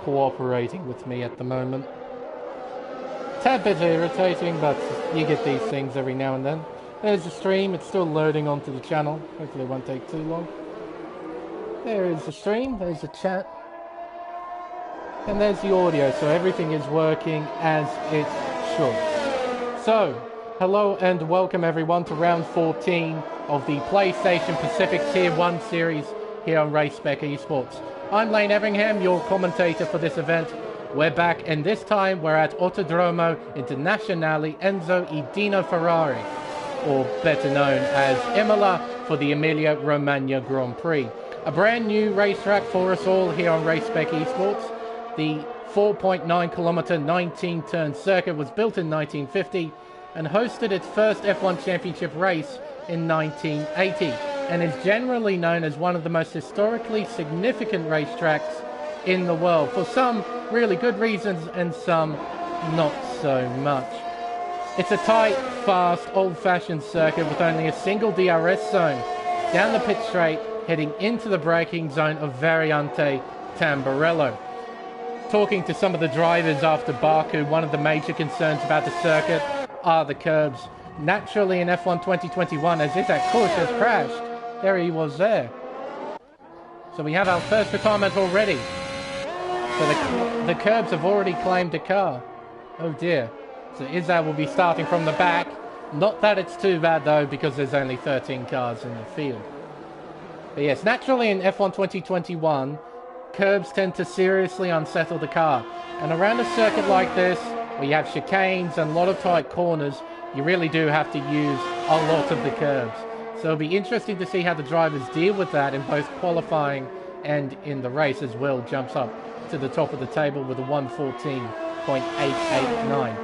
cooperating with me at the moment. Tad bit irritating, but you get these things every now and then. There's the stream. It's still loading onto the channel. Hopefully it won't take too long. There is the stream. There's the chat. And there's the audio. So everything is working as it should. So, hello and welcome everyone to round 14 of the PlayStation Pacific Tier 1 series here on Race Spec Esports. I'm Lane Everingham, your commentator for this event. We're back, and this time we're at Autodromo Internazionale Enzo e Dino Ferrari, or better known as Imola, for the Emilia-Romagna Grand Prix. A brand new racetrack for us all here on Race Spec Esports. The 4.9 kilometer 19-turn circuit was built in 1950 and hosted its first F1 championship race in 1980, and is generally known as one of the most historically significant racetracks in the world, for some really good reasons and some not so much. It's a tight, fast, old-fashioned circuit with only a single DRS zone down the pit straight, heading into the braking zone of Variante Tamburello. Talking to some of the drivers after Baku, one of the major concerns about the circuit are the curbs. Naturally, in F1 2021, as Isaac Kush has crashed, there he was there. So we have our first retirement already. So the curbs have already claimed a car. Oh dear. So Isaac will be starting from the back. Not that it's too bad though, because there's only 13 cars in the field. But yes, naturally in F1 2021, curbs tend to seriously unsettle the car. And around a circuit like this, where you have chicanes and a lot of tight corners, you really do have to use a lot of the curbs. So it'll be interesting to see how the drivers deal with that in both qualifying and in the race, as Will jumps up to the top of the table with a 1:14.889.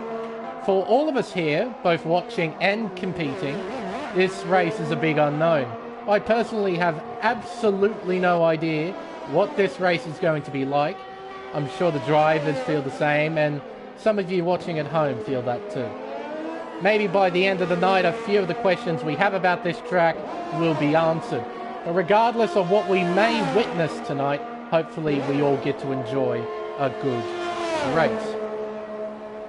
For all of us here, both watching and competing, this race is a big unknown. I personally have absolutely no idea what this race is going to be like. I'm sure the drivers feel the same, and some of you watching at home feel that too. Maybe by the end of the night, a few of the questions we have about this track will be answered. But regardless of what we may witness tonight, hopefully we all get to enjoy a good race.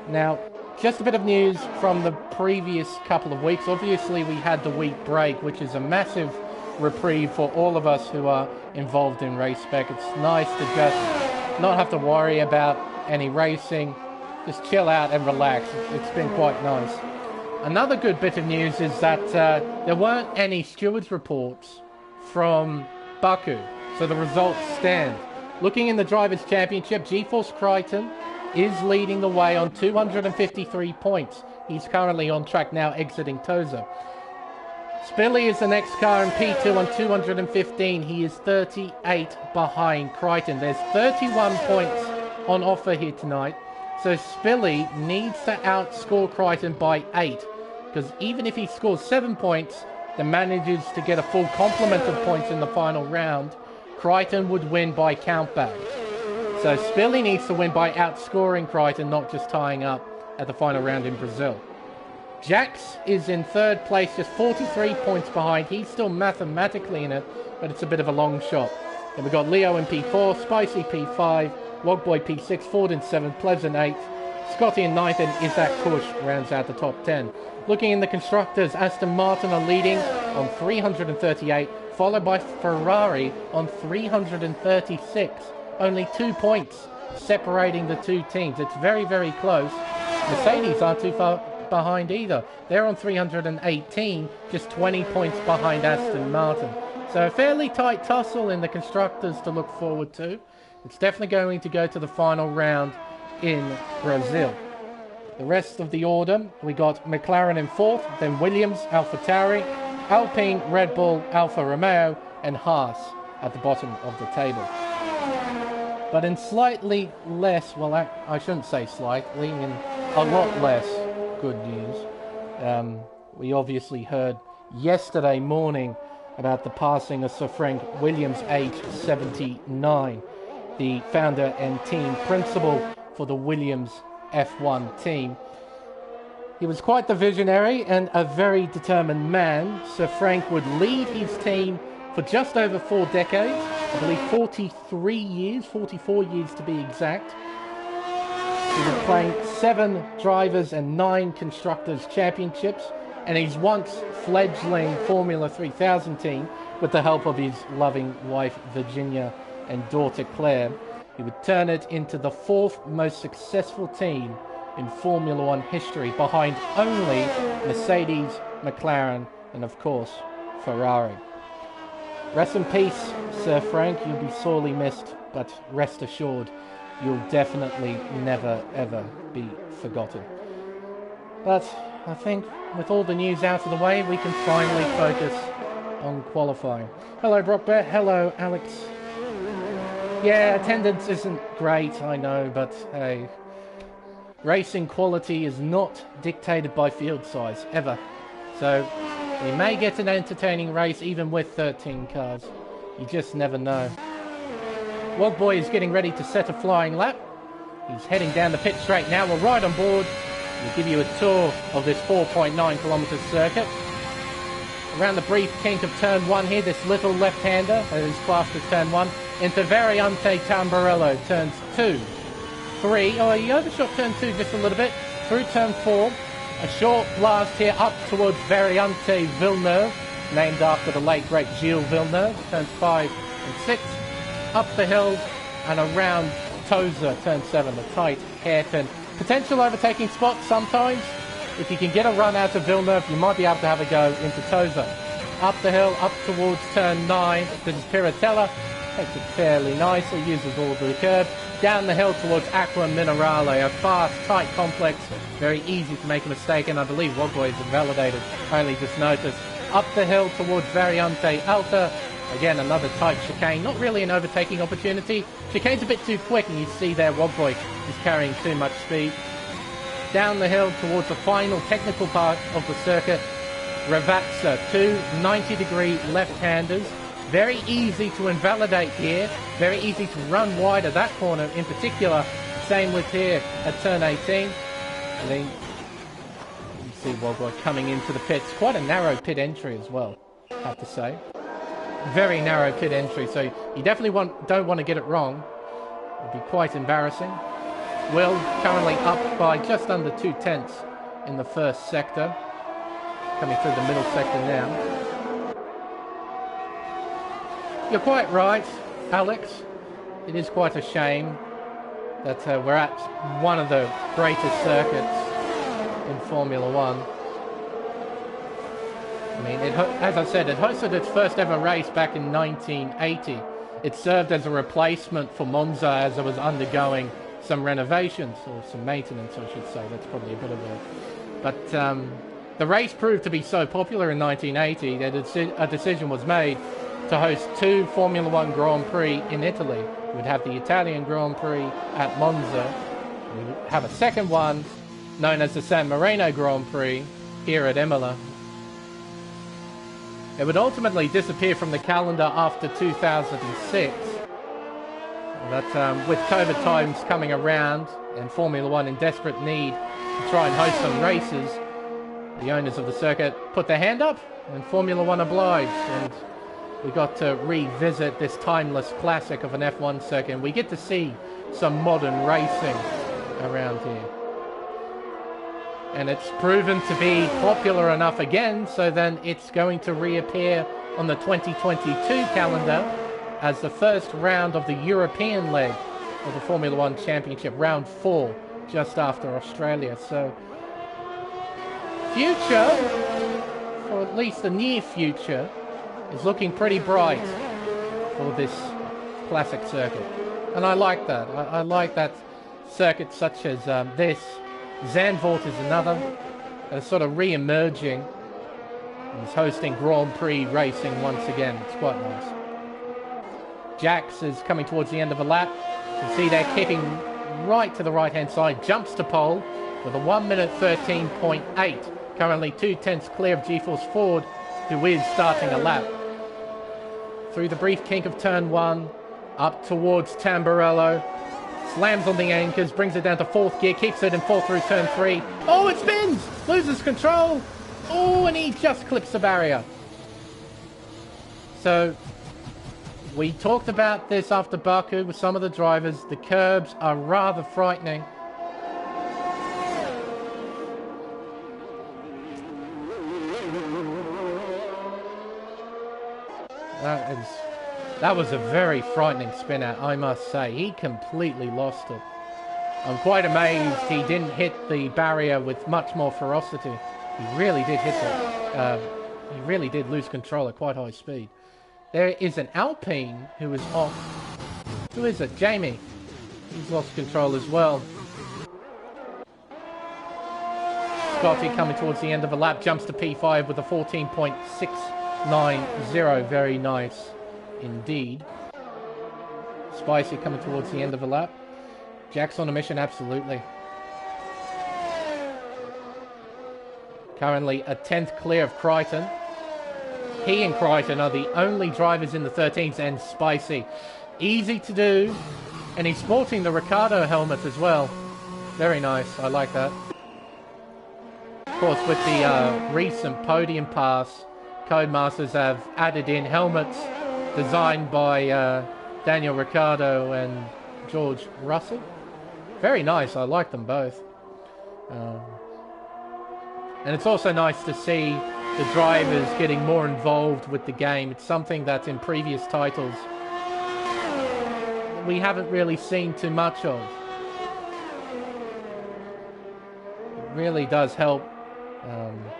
Now, just a bit of news from the previous couple of weeks. Obviously, we had the week break, which is a massive reprieve for all of us who are involved in Race Spec. It's nice to just not have to worry about any racing, just chill out and relax. It's been quite nice. Another good bit of news is that there weren't any stewards reports from Baku, so the results stand. Looking in the Drivers' Championship, GeForce Crichton is leading the way on 253 points. He's currently on track now, exiting Toza. Spilly is the next car in P2 on 215. He is 38 behind Crichton. There's 31 points on offer here tonight. So Spilly needs to outscore Crichton by 8. Because even if he scores 7 points, then manages to get a full complement of points in the final round, Crichton would win by countback. So Spilly needs to win by outscoring Crichton, not just tying up at the final round in Brazil. Jax is in third place, just 43 points behind. He's still mathematically in it, but it's a bit of a long shot. Then we've got Leo in P4, Spicy P5, Logboy P6, Ford in 7th, Plebs in 8th, Scotty in 9th, and Isaac Kush rounds out the top 10. Looking in the constructors, Aston Martin are leading on 338, followed by Ferrari on 336. Only 2 points separating the two teams. It's very, very close. Mercedes aren't too far behind either. They're on 318, just 20 points behind Aston Martin. So a fairly tight tussle in the constructors to look forward to. It's definitely going to go to the final round in Brazil. The rest of the order, we got McLaren in 4th, then Williams, AlphaTauri, Alpine, Red Bull, Alfa Romeo, and Haas at the bottom of the table. But in slightly less, well, I shouldn't say slightly, in a lot less good news, we obviously heard yesterday morning about the passing of Sir Frank Williams, aged 79, the founder and team principal for the Williams F1 team. He was quite the visionary and a very determined man. Sir Frank would lead his team for just over 4 decades, I believe 43 years, 44 years to be exact. He was playing 7 drivers and 9 constructors championships, and he's once fledgling Formula 3000 team with the help of his loving wife Virginia and daughter Claire. He would turn it into the 4th most successful team in Formula 1 history, behind only Mercedes, McLaren, and of course, Ferrari. Rest in peace, Sir Frank. You'll be sorely missed, but rest assured, you'll definitely never, ever be forgotten. But I think with all the news out of the way, we can finally focus on qualifying. Hello, Brockbert. Hello, Alex. Yeah, attendance isn't great, I know, but hey, racing quality is not dictated by field size, ever. So, we may get an entertaining race even with 13 cars. You just never know. Wogboy is getting ready to set a flying lap. He's heading down the pit straight now. We're right on board. We'll give you a tour of this 4.9 kilometre circuit. Around the brief kink of turn 1 here, this little left-hander that is classed as turn 1, into Variante Tamburello, turns 2, 3, oh, he overshot turn 2 just a little bit, through turn 4, a short blast here up towards Variante Villeneuve, named after the late great Gilles Villeneuve, turns 5 and 6, up the hill and around Tosa, turn 7, a tight hairpin. Potential overtaking spot sometimes. If you can get a run out of Villeneuve, you might be able to have a go into Tosa. Up the hill, up towards turn 9, this is Piratella, takes it fairly nicely, uses all of the curb. Down the hill towards Aqua Minerale, a fast, tight complex, very easy to make a mistake, and I believe Wogboy is invalidated, only just noticed. Up the hill towards Variante Alta, again another tight chicane, not really an overtaking opportunity. Chicane's a bit too quick, and you see there Wogboy is carrying too much speed. Down the hill towards the final technical part of the circuit, Ravazza, 2 90-degree left-handers. Very easy to invalidate here, very easy to run wide at that corner in particular. Same with here at turn 18. And then you see Wogboy coming into the pits. Quite a narrow pit entry as well, I have to say. Very narrow pit entry, so you definitely don't want to get it wrong. It would be quite embarrassing. Will currently up by just under 2/10 in the first sector. Coming through the middle sector now. You're quite right, Alex. It is quite a shame that we're at one of the greatest circuits in Formula 1. I mean, as I said, it hosted its first ever race back in 1980. It served as a replacement for Monza as it was undergoing some renovations, or some maintenance, I should say. That's probably a better word. But the race proved to be so popular in 1980 that a decision was made to host 2 Formula 1 Grand Prix in Italy. We'd have the Italian Grand Prix at Monza. We'd have a second one known as the San Marino Grand Prix here at Imola. It would ultimately disappear from the calendar after 2006. But with COVID times coming around and Formula 1 in desperate need to try and host some races, the owners of the circuit put their hand up and Formula 1 obliged. And we got to revisit this timeless classic of an F1 circuit, and we get to see some modern racing around here. And it's proven to be popular enough again, so then it's going to reappear on the 2022 calendar as the first round of the European leg of the Formula 1 Championship, round 4, just after Australia. So, future, or at least the near future, is looking pretty bright for this classic circuit. And I like that. I like that circuits such as this. Zandvoort is another, sort of re-emerging. He's hosting Grand Prix racing once again. It's quite nice. Jax is coming towards the end of a lap. You see they're keeping right to the right-hand side. Jumps to pole with a 1 minute 13.8. Currently 2/10 clear of G-Force Ford, who is starting a lap. Through the brief kink of turn 1, up towards Tamburello. Slams on the anchors, brings it down to 4th gear, keeps it in 4th through turn 3. Oh, it spins! Loses control! Oh, and he just clips the barrier. So, We talked about this after Baku with some of the drivers. The curbs are rather frightening. That was a very frightening spin out, I must say. He completely lost it. I'm quite amazed he didn't hit the barrier with much more ferocity. He really did hit it. He really did lose control at quite high speed. There is an Alpine who is off. Who is it? Jamie. He's lost control as well. Scotty coming towards the end of the lap. Jumps to P5 with a 14.690. Very nice indeed. Spicy coming towards the end of the lap. Jack's on a mission, absolutely. Currently a 10th clear of Crichton. He and Crichton are the only drivers in the 13s, and Spicy. Easy to do, and he's sporting the Ricardo helmet as well. Very nice, I like that. Of course, with the recent podium pass, Codemasters have added in helmets designed by Daniel Ricciardo and George Russell. Very nice, I like them both. And it's also nice to see the drivers getting more involved with the game. It's something that in previous titles we haven't really seen too much of. It really does help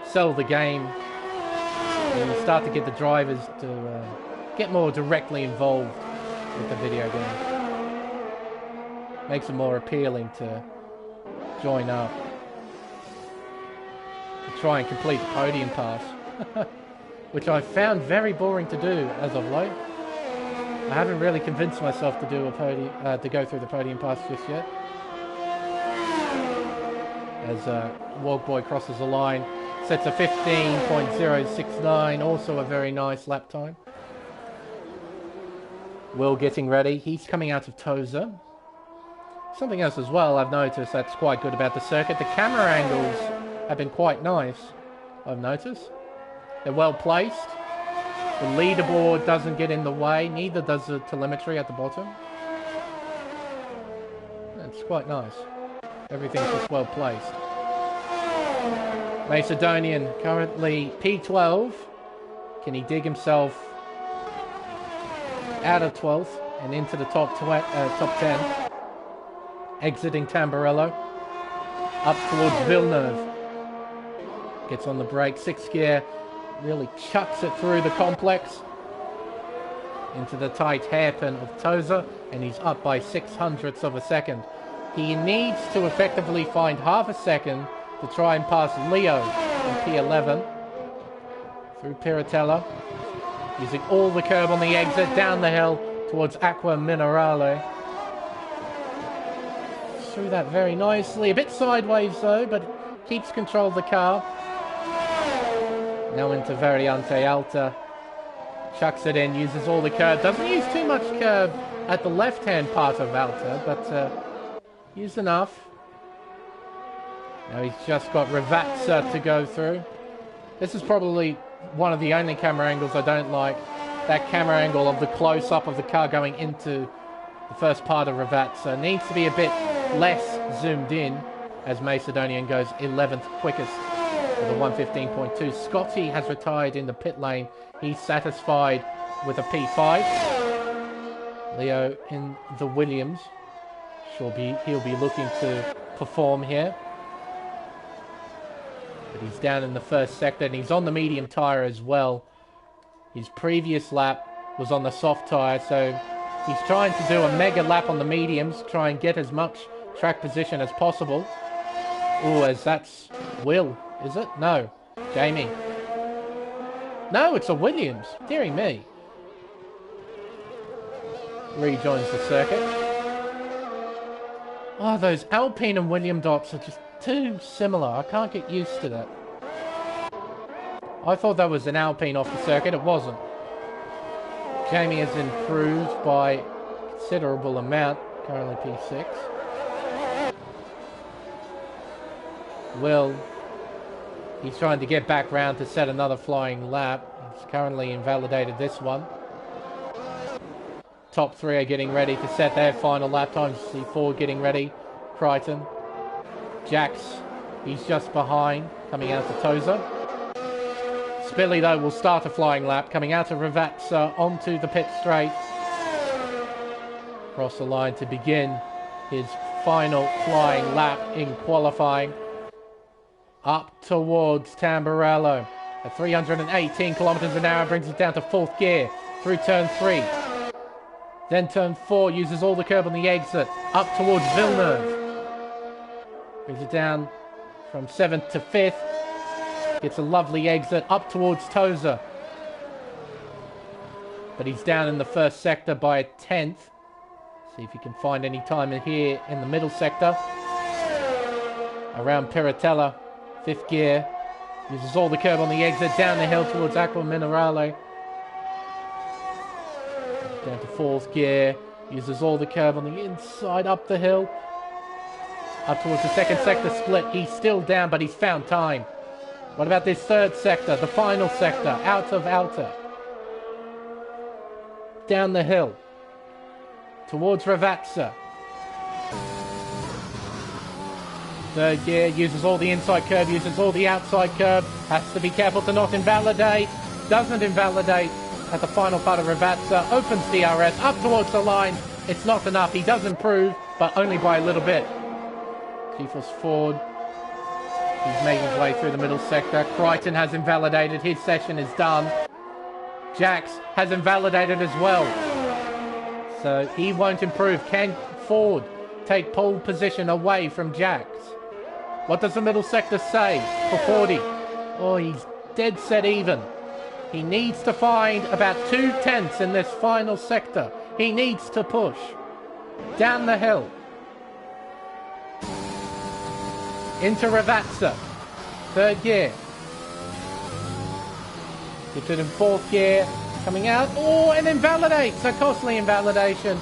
sell the game. And you start to get the drivers to get more directly involved with the video game. Makes it more appealing to join up. To try and complete the podium pass. Which I found very boring to do as of late. I haven't really convinced myself to do a podium, to go through the podium pass just yet. As Wogboy crosses the line, sets a 15.069, also a very nice lap time. Will getting ready. He's coming out of Toza. Something else as well I've noticed that's quite good about the circuit. The camera angles have been quite nice, I've noticed. They're well placed. The leaderboard doesn't get in the way, neither does the telemetry at the bottom. It's quite nice. Everything's just well placed. Macedonian currently P12. Can he dig himself out of 12th and into the top 10? Exiting Tamburello. Up towards Villeneuve. Gets on the brake, 6th gear. Really chucks it through the complex. Into the tight hairpin of Toza. And he's up by 0.06 of a second. He needs to effectively find half a second to try and pass Leo in P11. Through Piratella. Using all the curb on the exit, down the hill towards Aqua Minerale. Through that very nicely. A bit sideways though, but keeps control of the car. Now into Variante Alta. Chucks it in, uses all the curb. Doesn't use too much curb at the left-hand part of Alta, but used enough. Now he's just got Ravazza to go through. This is probably one of the only camera angles I don't like. That camera angle of the close-up of the car going into the first part of Ravazza. Needs to be a bit less zoomed in as Macedonian goes 11th quickest with a 1:15.2. Scotty has retired in the pit lane. He's satisfied with a P5. Leo in the Williams. He'll be looking to perform here. But he's down in the first sector and he's on the medium tyre as well. His previous lap was on the soft tyre, so he's trying to do a mega lap on the mediums, try and get as much track position as possible. Oh, as that's Will, is it? No, Jamie. No, it's a Williams. Deary me. Rejoins the circuit. Oh, those Alpine and William dots are just too similar. I can't get used to that. I thought that was an Alpine off the circuit. It wasn't. Jamie has improved by a considerable amount. Currently P6. Will. He's trying to get back round to set another flying lap. He's currently invalidated this one. top three are getting ready to set their final lap times. You see Ford getting ready. Crichton. Jax, he's just behind, coming out to Tozer. Spilly, though, will start a flying lap, coming out of Ravazza onto the pit straight. Across the line to begin his final flying lap in qualifying. Up towards Tamburello. At 318 kilometers an hour, brings it down to fourth gear through turn 3. Then turn 4 uses all the curb on the exit. Up towards Villeneuve. Brings it down from 7th to 5th. Gets a lovely exit up towards Tozer. But he's down in the first sector by a 10th. See if he can find any time in here in the middle sector. Around Piratella. 5th gear. Uses all the curb on the exit. Down the hill towards Aqua Minerale. Down to 4th gear. Uses all the curb on the inside. Up the hill. Up towards the second sector split. He's still down, but he's found time. What about this third sector? The final sector. Out of outer. Down the hill. Towards Ravazza. Third gear. Uses all the inside curb. Uses all the outside curb. Has to be careful to not invalidate. Doesn't invalidate at the final part of Ravazza. Opens DRS. Up towards the line. It's not enough. He does improve, but only by a little bit. G-Force Ford. He's making his way through the middle sector. Crichton has invalidated. His session is done. Jax has invalidated as well. So he won't improve. Can Ford take pole position away from Jax? What does the middle sector say for 40? Oh, he's dead set even. He needs to find about 2/10 in this final sector. He needs to push. Down the hill. Into Ravazza. 3rd gear. Gets it in 4th gear. Coming out. Oh, and invalidates. A costly invalidation.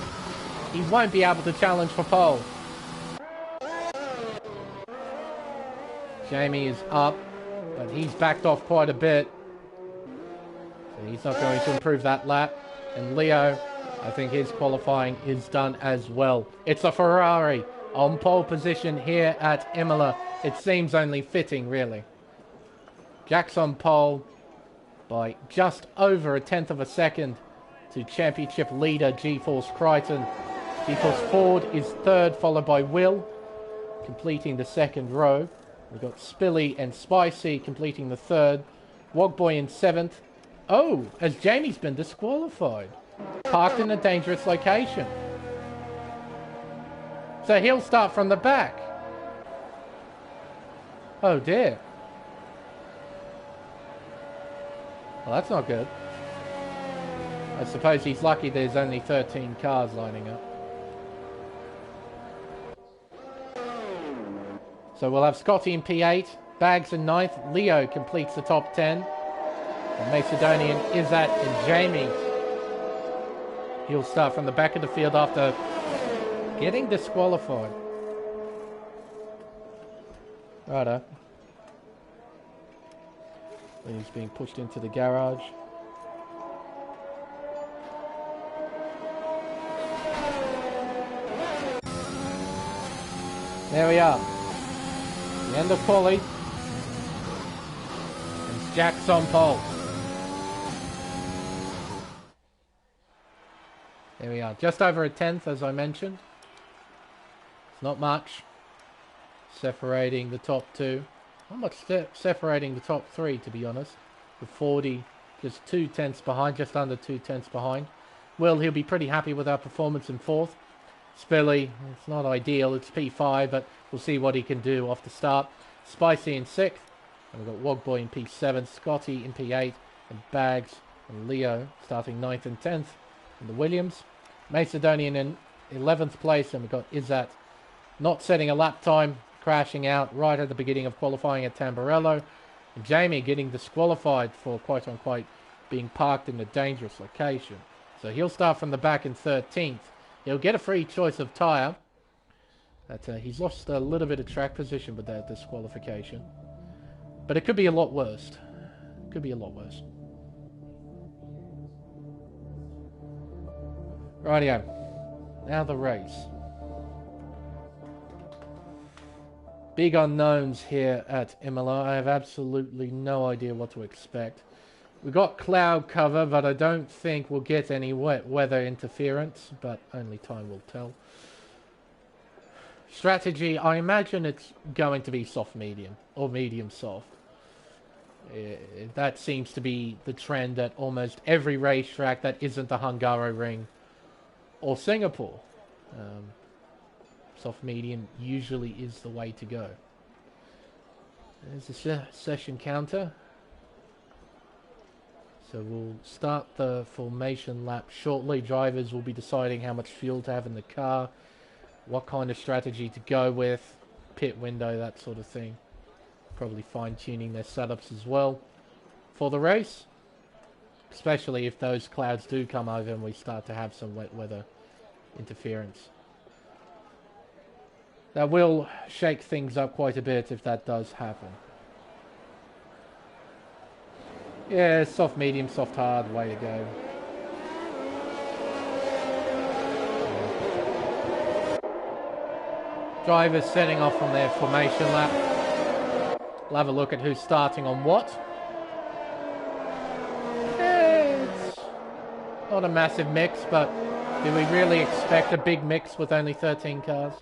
He won't be able to challenge for pole. Jamie is up, but he's backed off quite a bit. So he's not going to improve that lap. And Leo, I think his qualifying is done as well. It's a Ferrari on pole position here at Imola. It seems only fitting, really. Jax on pole by just over a 10th of a second to championship leader G-Force Crichton. G-Force Ford is 3rd, followed by Will, completing the 2nd row. We've got Spilly and Spicy completing the 3rd. Wogboy in 7th. Oh, as Jamie's been disqualified. Parked in a dangerous location. So he'll start from the back. Oh dear. Well, that's not good. I suppose he's lucky there's only 13 cars lining up. So we'll have Scotty in P8, Bags in 9th, Leo completes the top 10. And Macedonian, Izzat and Jamie. He'll start from the back of the field after getting disqualified. Righto. He's being pushed into the garage. There we are. The end of quali. And Jack's on pole. There we are. Just over a 10th, as I mentioned. It's not much. Separating the top 2. Not much separating the top 3, to be honest. With 40 just 2/10 behind, just under 2/10 behind. Will, he'll be pretty happy with our performance in 4th. Spilly, it's not ideal, it's P5, but we'll see what he can do off the start. Spicy in 6th. And we've got Wogboy in P7, Scotty in P8, and Bags and Leo starting 9th and 10th in the Williams. Macedonian in 11th place, and we've got Izzat not setting a lap time, crashing out right at the beginning of qualifying at Tamburello. And Jamie getting disqualified for quote-unquote being parked in a dangerous location. So he'll start from the back in 13th. He'll get a free choice of tyre. He's lost a little bit of track position with that disqualification. But it could be a lot worse. Could be a lot worse. Rightio. Now the race. Big unknowns here at Imola. I have absolutely no idea what to expect. We've got cloud cover, but I don't think we'll get any wet weather interference, but only time will tell. Strategy, I imagine it's going to be soft medium, or medium soft. That seems to be the trend at almost every racetrack that isn't the Hungaroring or Singapore. Soft medium usually is the way to go. There's the session counter. So we'll start the formation lap shortly. Drivers will be deciding how much fuel to have in the car, what kind of strategy to go with, pit window, that sort of thing. Probably fine-tuning their setups as well for the race, especially if those clouds do come over and we start to have some wet weather interference. That will shake things up quite a bit if that does happen. Yeah, soft medium, soft hard, way to go. Drivers setting off on their formation lap. We'll have a look at who's starting on what. It's not a massive mix, but do we really expect a big mix with only 13 cars?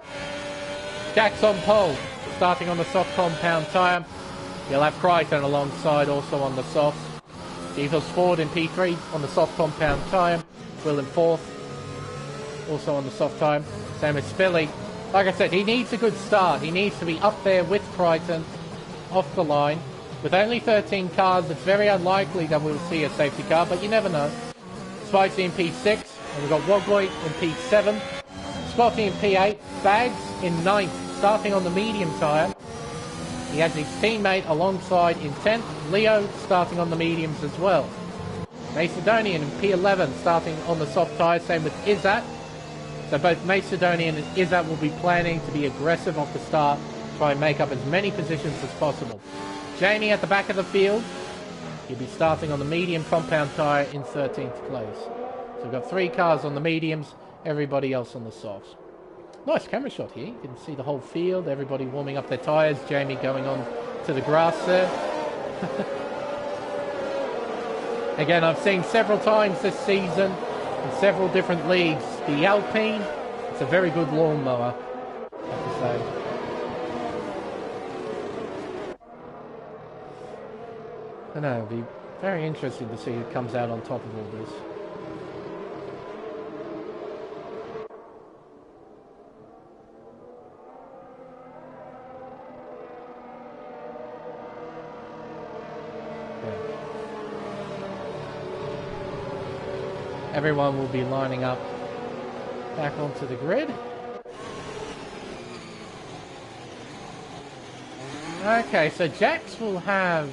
Jack's on pole, starting on the soft compound tyre. You'll have Crichton alongside, also on the softs. Diesel's Ford in P3 on the soft compound tyre. Will in fourth, also on the soft tyre. Same as Spilly. Like I said, he needs a good start. He needs to be up there with Crichton, off the line. With only 13 cars, it's very unlikely that we'll see a safety car, but you never know. Spicy in P6, and we've got Wogboy in P7. Scotty in P8, Bags in 9th, starting on the medium tyre. He has his teammate alongside in 10th, Leo starting on the mediums as well. Macedonian in P11 starting on the soft tyre, same with Izzat. So both Macedonian and Izzat will be planning to be aggressive off the start, try and make up as many positions as possible. Jamie at the back of the field, he'll be starting on the medium compound tyre in 13th place. So we've got 3 cars on the mediums, everybody else on the softs. Nice camera shot here. You can see the whole field, everybody warming up their tyres, Jamie going on to the grass there. Again, I've seen several times this season in several different leagues. The Alpine, it's a very good lawnmower, I have to say. I know, it'll be very interesting to see who comes out on top of all this. Everyone will be lining up back onto the grid. Okay, so Jax will have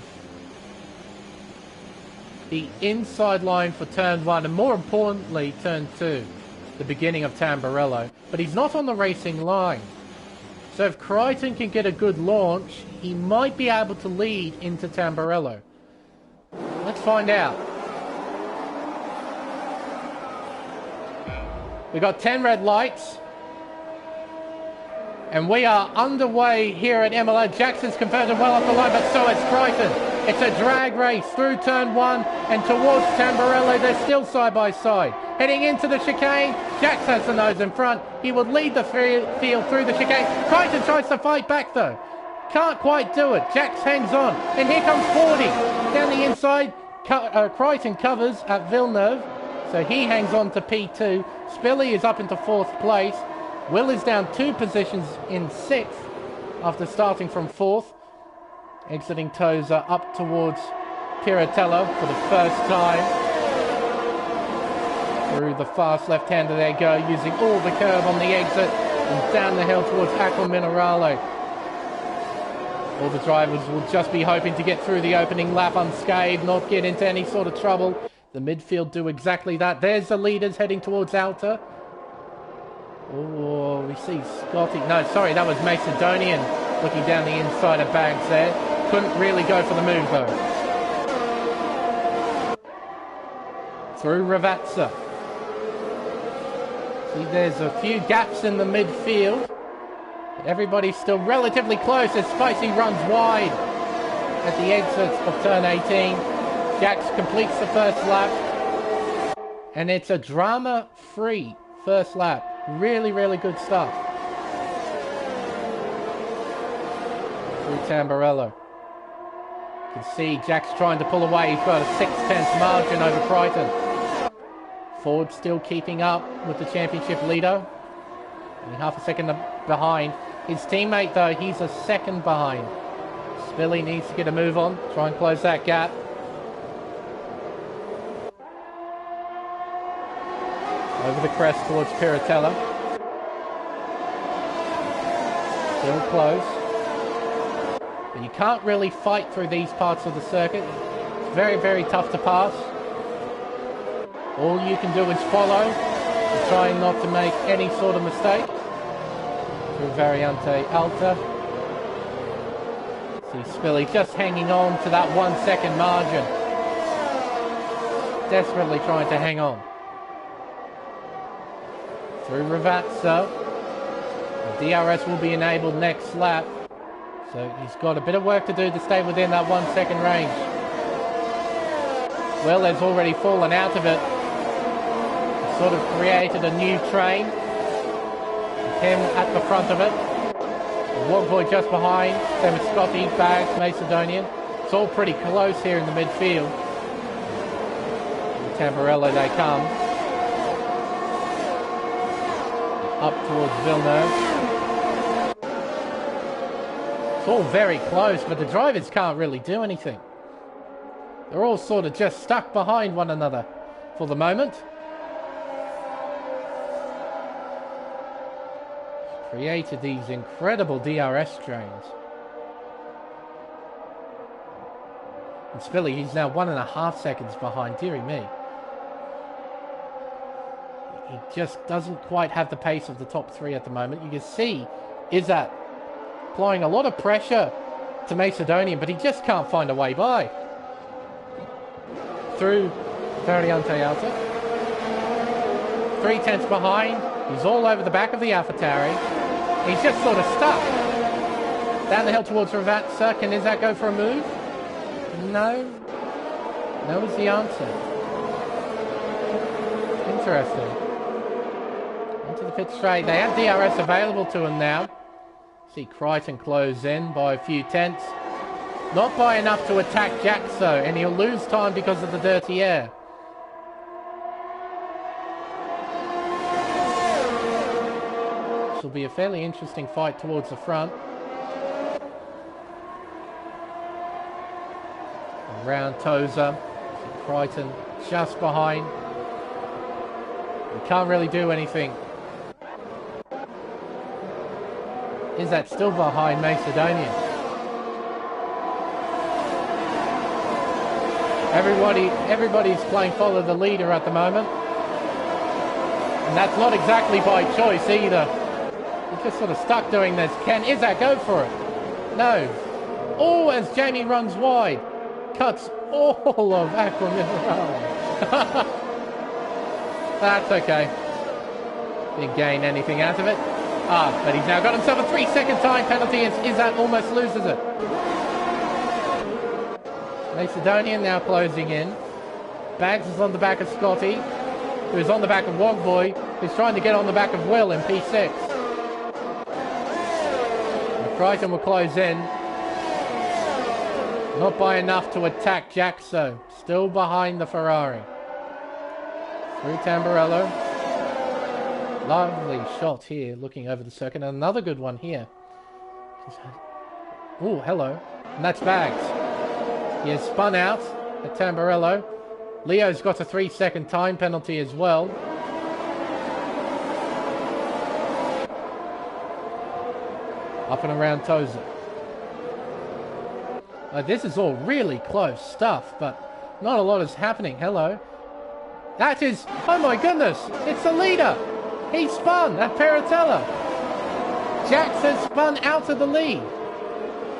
the inside line for turn 1 and more importantly turn 2, the beginning of Tamburello, but he's not on the racing line. So if Crichton can get a good launch, he might be able to lead into Tamburello. Let's find out. We've got 10 red lights. And we are underway here at Imola. Jackson's converted well off the line, but so is Crichton. It's a drag race through turn 1 and towards Tamburello. They're still side by side. Heading into the chicane, Jax has the nose in front. He would lead the field through the chicane. Crichton tries to fight back though. Can't quite do it. Jax hangs on. And here comes 40. Down the inside, Crichton covers at Villeneuve. So he hangs on to P2. Spilly is up into 4th place. Will is down 2 positions in 6th after starting from 4th. Exiting Toza up towards Piratello for the first time. Through the fast left-hander they go, using all the curve on the exit and down the hill towards Aqua Minerale. All the drivers will just be hoping to get through the opening lap unscathed, not get into any sort of trouble. The midfield do exactly that. There's the leaders heading towards Alta. Oh, we see Scotty. No, sorry, that was Macedonian looking down the inside of Bags there. Couldn't really go for the move though. Through Ravazza. See, there's a few gaps in the midfield. But everybody's still relatively close as Spicy runs wide at the exits of turn 18. Jax completes the first lap. And it's a drama-free first lap. Really, really good stuff. Through Tamburello. You can see Jack's trying to pull away. He's got a 6/10 margin over Crichton. Ford still keeping up with the championship leader. Only half a second behind. His teammate, though, he's a second behind. Spilly needs to get a move on. Try and close that gap. Over the crest towards Piratella. Still close. But you can't really fight through these parts of the circuit. It's very, very tough to pass. All you can do is follow and try not to make any sort of mistake. Through Variante Alta. See Spilly just hanging on to that 1 second margin. Desperately trying to hang on. Through Ravazza. The DRS will be enabled next lap. So he's got a bit of work to do to stay within that 1 second range. Will has already fallen out of it. He's sort of created a new train. Him at the front of it. Wogboy just behind. Same with Scotty, Bags, Macedonian. It's all pretty close here in the midfield. Tamburello they come. Up towards Villeneuve. It's all very close, but the drivers can't really do anything. They're all sort of just stuck behind one another for the moment. Created these incredible DRS trains. And Spilly, he's now 1.5 seconds behind, dearie me. He just doesn't quite have the pace of the top three at the moment. You can see Izzat applying a lot of pressure to Macedonian, but he just can't find a way by. Through Variante Alta. 3/10 behind. He's all over the back of the AlphaTauri. He's just sort of stuck. Down the hill towards Ravazza. Can Izzat go for a move? No. No is the answer. Interesting. Into the pit straight. They have DRS available to him now. See Crichton close in by a few tenths. Not by enough to attack Jax though, and he'll lose time because of the dirty air. This will be a fairly interesting fight towards the front. Around Tozer. Crichton just behind. He can't really do anything. Is that still behind Macedonian? Everybody's playing follow the leader at the moment. And that's not exactly by choice either. He's just sort of stuck doing this. Can Izzat go for it? No. Oh, as Jamie runs wide. Cuts all of Aqua Mineral. That's okay. Didn't gain anything out of it. But he's now got himself a 3-second time penalty as Izzat almost loses it. Macedonian now closing in. Bags is on the back of Scotty, who's on the back of Wogboy, who's trying to get on the back of Will in P6. And Crichton will close in. Not by enough to attack Jaxo. Still behind the Ferrari. Through Tamburello. Lovely shot here, looking over the circuit. And another good one here. Oh, hello. And that's Bags. He has spun out at Tamburello. Leo's got a 3-second time penalty as well. Up and around Tozer. This is all really close stuff, but not a lot is happening. Hello. That is... Oh my goodness! It's the leader! He spun at Piratella. Jax has spun out of the lead.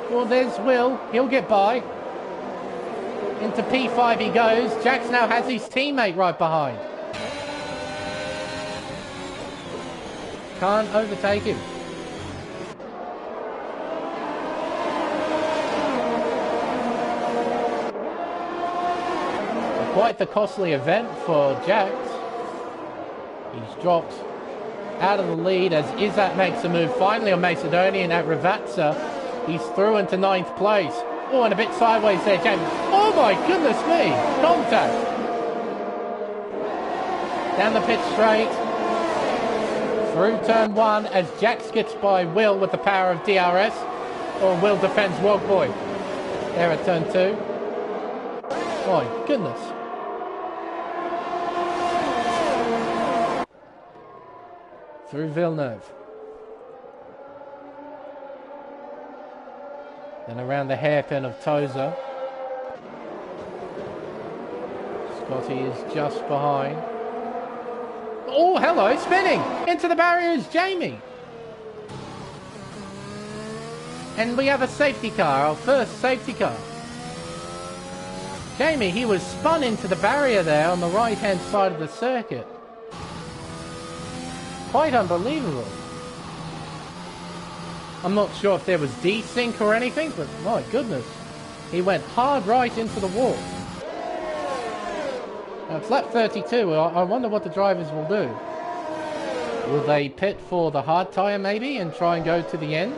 Well, there's Will. He'll get by. Into P5 he goes. Jax now has his teammate right behind. can't overtake him. Quite the costly event for Jax. He's dropped out of the lead as Izzat makes a move finally on Macedonian at Ravazza. He's through into 9th place. Oh, and a bit sideways there, James. Oh my goodness me! Contact! Down the pit straight. Through turn 1 as Jax gets by Will with the power of DRS. Or Will defends Wogboy. There at turn 2. My goodness. Through Villeneuve. Then around the hairpin of Tozer. Scotty is just behind. Oh, hello, spinning! Into the barrier is Jamie! And we have a safety car, our first safety car. Jamie, he was spun into the barrier there on the right-hand side of the circuit. Quite unbelievable. I'm not sure if there was desync or anything, but my goodness. He went hard right into the wall. Now it's lap 32. I wonder what the drivers will do. Will they pit for the hard tyre maybe and try and go to the end?